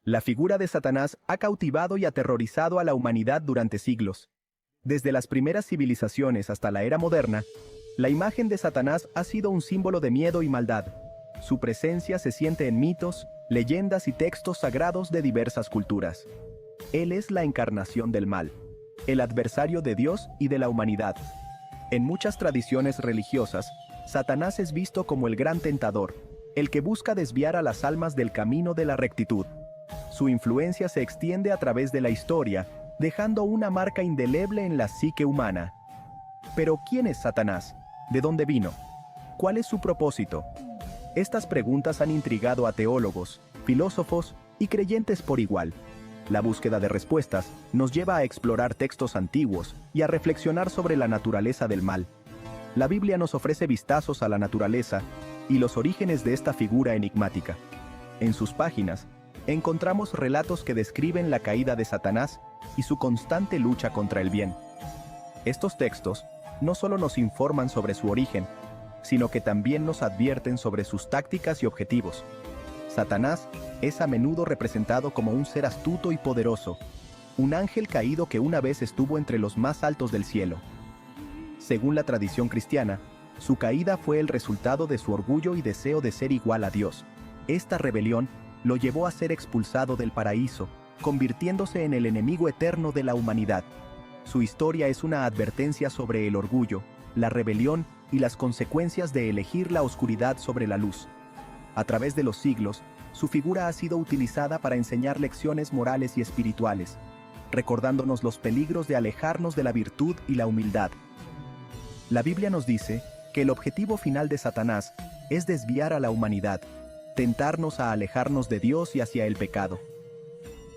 La figura de Satanás ha cautivado y aterrorizado a la humanidad durante siglos. Desde las primeras civilizaciones hasta la era moderna, la imagen de Satanás ha sido un símbolo de miedo y maldad. Su presencia se siente en mitos, leyendas y textos sagrados de diversas culturas. Él es la encarnación del mal, el adversario de Dios y de la humanidad. En muchas tradiciones religiosas, Satanás es visto como el gran tentador, el que busca desviar a las almas del camino de la rectitud. Su influencia se extiende a través de la historia, dejando una marca indeleble en la psique humana. Pero ¿quién es Satanás? ¿De dónde vino? ¿Cuál es su propósito? Estas preguntas han intrigado a teólogos, filósofos y creyentes por igual. La búsqueda de respuestas nos lleva a explorar textos antiguos y a reflexionar sobre la naturaleza del mal. La Biblia nos ofrece vistazos a la naturaleza y los orígenes de esta figura enigmática. En sus páginas, encontramos relatos que describen la caída de Satanás y su constante lucha contra el bien. Estos textos no solo nos informan sobre su origen, sino que también nos advierten sobre sus tácticas y objetivos. Satanás es a menudo representado como un ser astuto y poderoso, un ángel caído que una vez estuvo entre los más altos del cielo. Según la tradición cristiana, su caída fue el resultado de su orgullo y deseo de ser igual a Dios. Esta rebelión lo llevó a ser expulsado del paraíso, convirtiéndose en el enemigo eterno de la humanidad. Su historia es una advertencia sobre el orgullo, la rebelión y las consecuencias de elegir la oscuridad sobre la luz. A través de los siglos, su figura ha sido utilizada para enseñar lecciones morales y espirituales, recordándonos los peligros de alejarnos de la virtud y la humildad. La Biblia nos dice que el objetivo final de Satanás es desviar a la humanidad, tentarnos a alejarnos de Dios y hacia el pecado.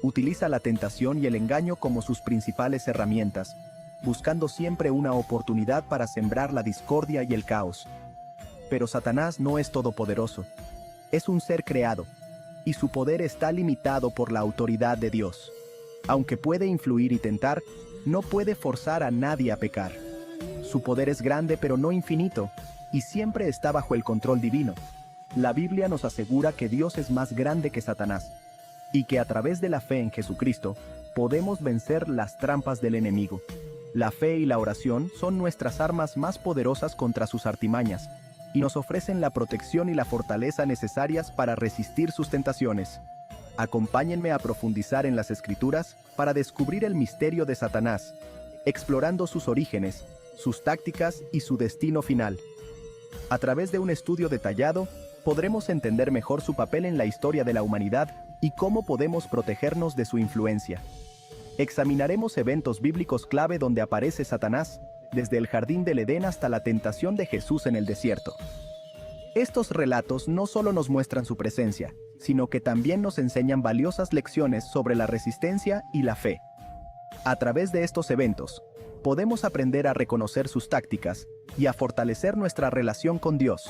Utiliza la tentación y el engaño como sus principales herramientas, buscando siempre una oportunidad para sembrar la discordia y el caos. Pero Satanás no es todopoderoso. Es un ser creado, y su poder está limitado por la autoridad de Dios. Aunque puede influir y tentar, no puede forzar a nadie a pecar. Su poder es grande pero no infinito, y siempre está bajo el control divino. La Biblia nos asegura que Dios es más grande que Satanás, y que a través de la fe en Jesucristo, podemos vencer las trampas del enemigo. La fe y la oración son nuestras armas más poderosas contra sus artimañas, y nos ofrecen la protección y la fortaleza necesarias para resistir sus tentaciones. Acompáñenme a profundizar en las Escrituras para descubrir el misterio de Satanás, explorando sus orígenes, sus tácticas y su destino final. A través de un estudio detallado, podremos entender mejor su papel en la historia de la humanidad y cómo podemos protegernos de su influencia. Examinaremos eventos bíblicos clave donde aparece Satanás, desde el jardín del Edén hasta la tentación de Jesús en el desierto. Estos relatos no solo nos muestran su presencia, sino que también nos enseñan valiosas lecciones sobre la resistencia y la fe. A través de estos eventos, podemos aprender a reconocer sus tácticas y a fortalecer nuestra relación con Dios.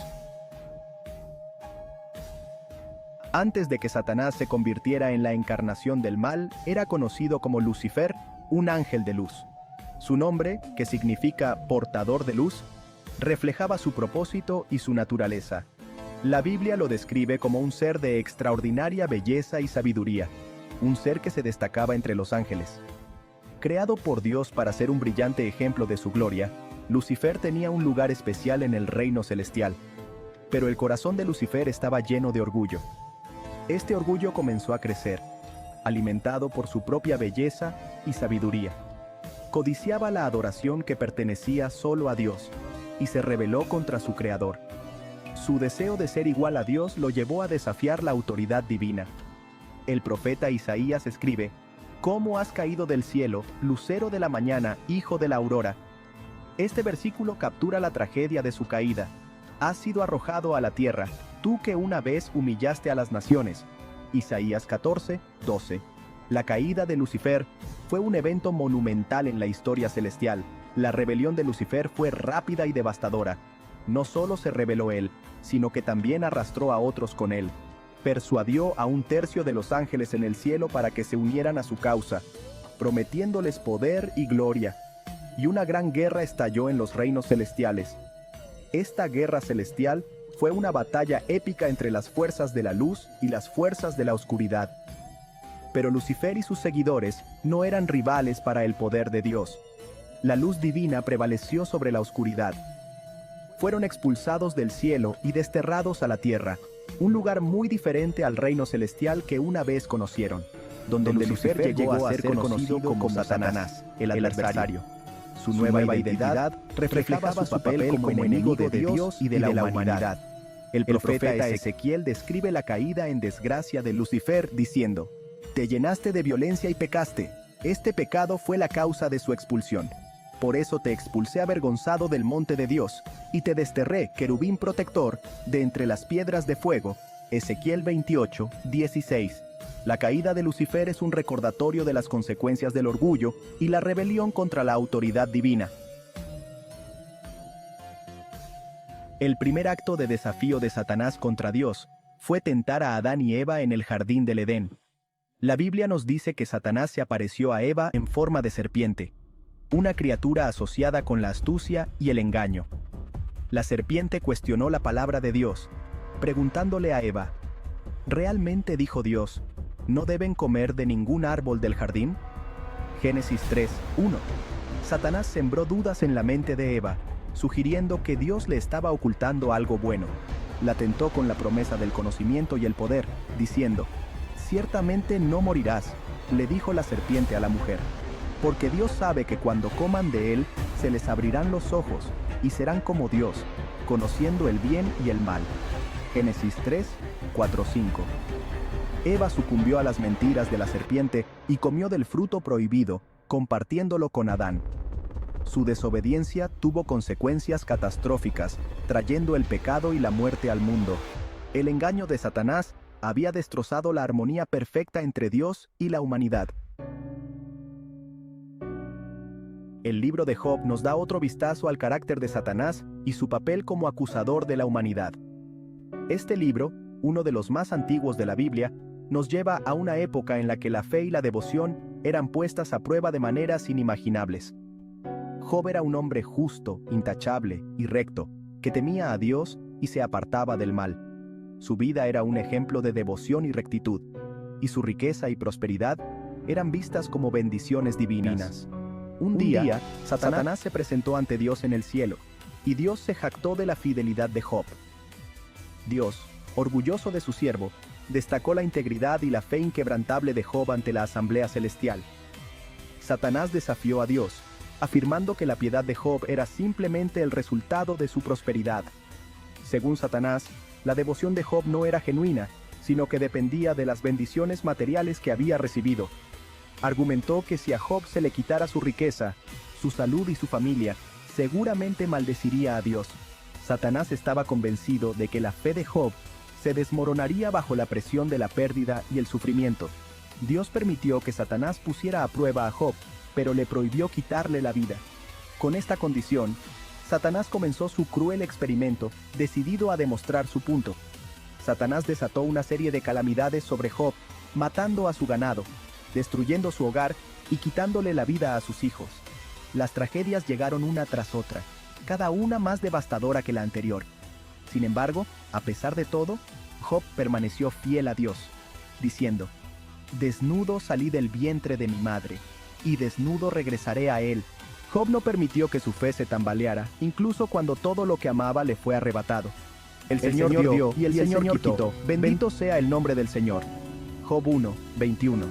Antes de que Satanás se convirtiera en la encarnación del mal, era conocido como Lucifer, un ángel de luz. Su nombre, que significa portador de luz, reflejaba su propósito y su naturaleza. La Biblia lo describe como un ser de extraordinaria belleza y sabiduría, un ser que se destacaba entre los ángeles. Creado por Dios para ser un brillante ejemplo de su gloria, Lucifer tenía un lugar especial en el reino celestial. Pero el corazón de Lucifer estaba lleno de orgullo. Este orgullo comenzó a crecer, alimentado por su propia belleza y sabiduría. Codiciaba la adoración que pertenecía solo a Dios, y se rebeló contra su Creador. Su deseo de ser igual a Dios lo llevó a desafiar la autoridad divina. El profeta Isaías escribe: «¿Cómo has caído del cielo, lucero de la mañana, hijo de la aurora?». Este versículo captura la tragedia de su caída. «Has sido arrojado a la tierra, tú que una vez humillaste a las naciones». Isaías 14, 12. La caída de Lucifer fue un evento monumental en la historia celestial. La rebelión de Lucifer fue rápida y devastadora. No solo se rebeló él, sino que también arrastró a otros con él. Persuadió a un tercio de los ángeles en el cielo para que se unieran a su causa, prometiéndoles poder y gloria. Y una gran guerra estalló en los reinos celestiales. Esta guerra celestial fue una batalla épica entre las fuerzas de la luz y las fuerzas de la oscuridad. Pero Lucifer y sus seguidores no eran rivales para el poder de Dios. La luz divina prevaleció sobre la oscuridad. Fueron expulsados del cielo y desterrados a la tierra, un lugar muy diferente al reino celestial que una vez conocieron, donde Lucifer llegó a ser conocido como Satanás, el adversario. Su nueva identidad reflejaba su papel como enemigo de Dios y de la humanidad. El profeta Ezequiel describe la caída en desgracia de Lucifer diciendo: «Te llenaste de violencia y pecaste. Este pecado fue la causa de su expulsión. Por eso te expulsé avergonzado del monte de Dios, y te desterré, querubín protector, de entre las piedras de fuego». Ezequiel 28, 16. La caída de Lucifer es un recordatorio de las consecuencias del orgullo y la rebelión contra la autoridad divina. El primer acto de desafío de Satanás contra Dios fue tentar a Adán y Eva en el jardín del Edén. La Biblia nos dice que Satanás se apareció a Eva en forma de serpiente, una criatura asociada con la astucia y el engaño. La serpiente cuestionó la palabra de Dios, preguntándole a Eva: ¿realmente dijo Dios, no deben comer de ningún árbol del jardín? Génesis 3, 1. Satanás sembró dudas en la mente de Eva, sugiriendo que Dios le estaba ocultando algo bueno. La tentó con la promesa del conocimiento y el poder, diciendo: «Ciertamente no morirás», le dijo la serpiente a la mujer, «porque Dios sabe que cuando coman de él, se les abrirán los ojos, y serán como Dios, conociendo el bien y el mal». Génesis 3, 4, 5. Eva sucumbió a las mentiras de la serpiente y comió del fruto prohibido, compartiéndolo con Adán. Su desobediencia tuvo consecuencias catastróficas, trayendo el pecado y la muerte al mundo. El engaño de Satanás había destrozado la armonía perfecta entre Dios y la humanidad. El libro de Job nos da otro vistazo al carácter de Satanás y su papel como acusador de la humanidad. Este libro, uno de los más antiguos de la Biblia, nos lleva a una época en la que la fe y la devoción eran puestas a prueba de maneras inimaginables. Job era un hombre justo, intachable y recto, que temía a Dios y se apartaba del mal. Su vida era un ejemplo de devoción y rectitud, y su riqueza y prosperidad eran vistas como bendiciones divinas. Un día, Satanás se presentó ante Dios en el cielo, y Dios se jactó de la fidelidad de Job. Dios, orgulloso de su siervo, destacó la integridad y la fe inquebrantable de Job ante la asamblea celestial. Satanás desafió a Dios, afirmando que la piedad de Job era simplemente el resultado de su prosperidad. Según Satanás, la devoción de Job no era genuina, sino que dependía de las bendiciones materiales que había recibido. Argumentó que si a Job se le quitara su riqueza, su salud y su familia, seguramente maldeciría a Dios. Satanás estaba convencido de que la fe de Job se desmoronaría bajo la presión de la pérdida y el sufrimiento. Dios permitió que Satanás pusiera a prueba a Job, pero le prohibió quitarle la vida. Con esta condición, Satanás comenzó su cruel experimento, decidido a demostrar su punto. Satanás desató una serie de calamidades sobre Job, matando a su ganado, destruyendo su hogar y quitándole la vida a sus hijos. Las tragedias llegaron una tras otra, cada una más devastadora que la anterior. Sin embargo, a pesar de todo, Job permaneció fiel a Dios, diciendo: «Desnudo salí del vientre de mi madre, y desnudo regresaré a él». Job no permitió que su fe se tambaleara, incluso cuando todo lo que amaba le fue arrebatado. El Señor dio y el Señor quitó. Bendito sea el nombre del Señor. Job 1, 21.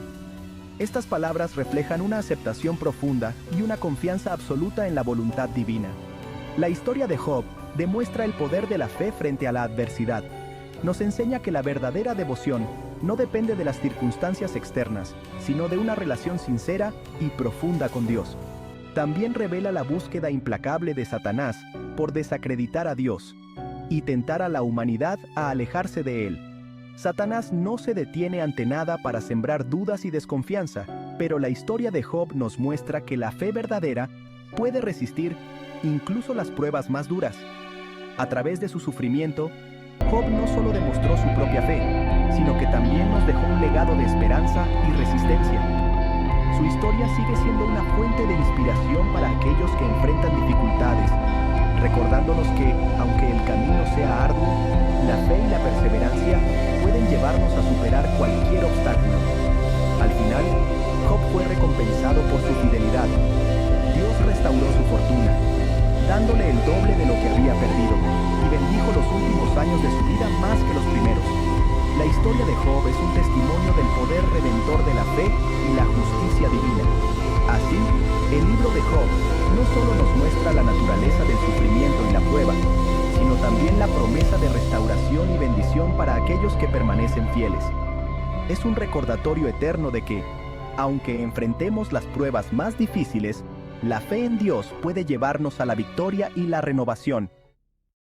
Estas palabras reflejan una aceptación profunda y una confianza absoluta en la voluntad divina. La historia de Job demuestra el poder de la fe frente a la adversidad. Nos enseña que la verdadera devoción no depende de las circunstancias externas, sino de una relación sincera y profunda con Dios. También revela la búsqueda implacable de Satanás por desacreditar a Dios y tentar a la humanidad a alejarse de él. Satanás no se detiene ante nada para sembrar dudas y desconfianza, pero la historia de Job nos muestra que la fe verdadera puede resistir incluso las pruebas más duras. A través de su sufrimiento, Job no solo demostró su propia fe, sino que también nos dejó un legado de esperanza y resistencia. Su historia sigue siendo una fuente de inspiración para aquellos que enfrentan dificultades, recordándonos que, aunque el camino sea arduo, la fe y la perseverancia pueden llevarnos a superar cualquier obstáculo. Al dándole el doble de lo que había perdido, y bendijo los últimos años de su vida más que los primeros. La historia de Job es un testimonio del poder redentor de la fe y la justicia divina. Así, el libro de Job no solo nos muestra la naturaleza del sufrimiento y la prueba, sino también la promesa de restauración y bendición para aquellos que permanecen fieles. Es un recordatorio eterno de que, aunque enfrentemos las pruebas más difíciles, la fe en Dios puede llevarnos a la victoria y la renovación.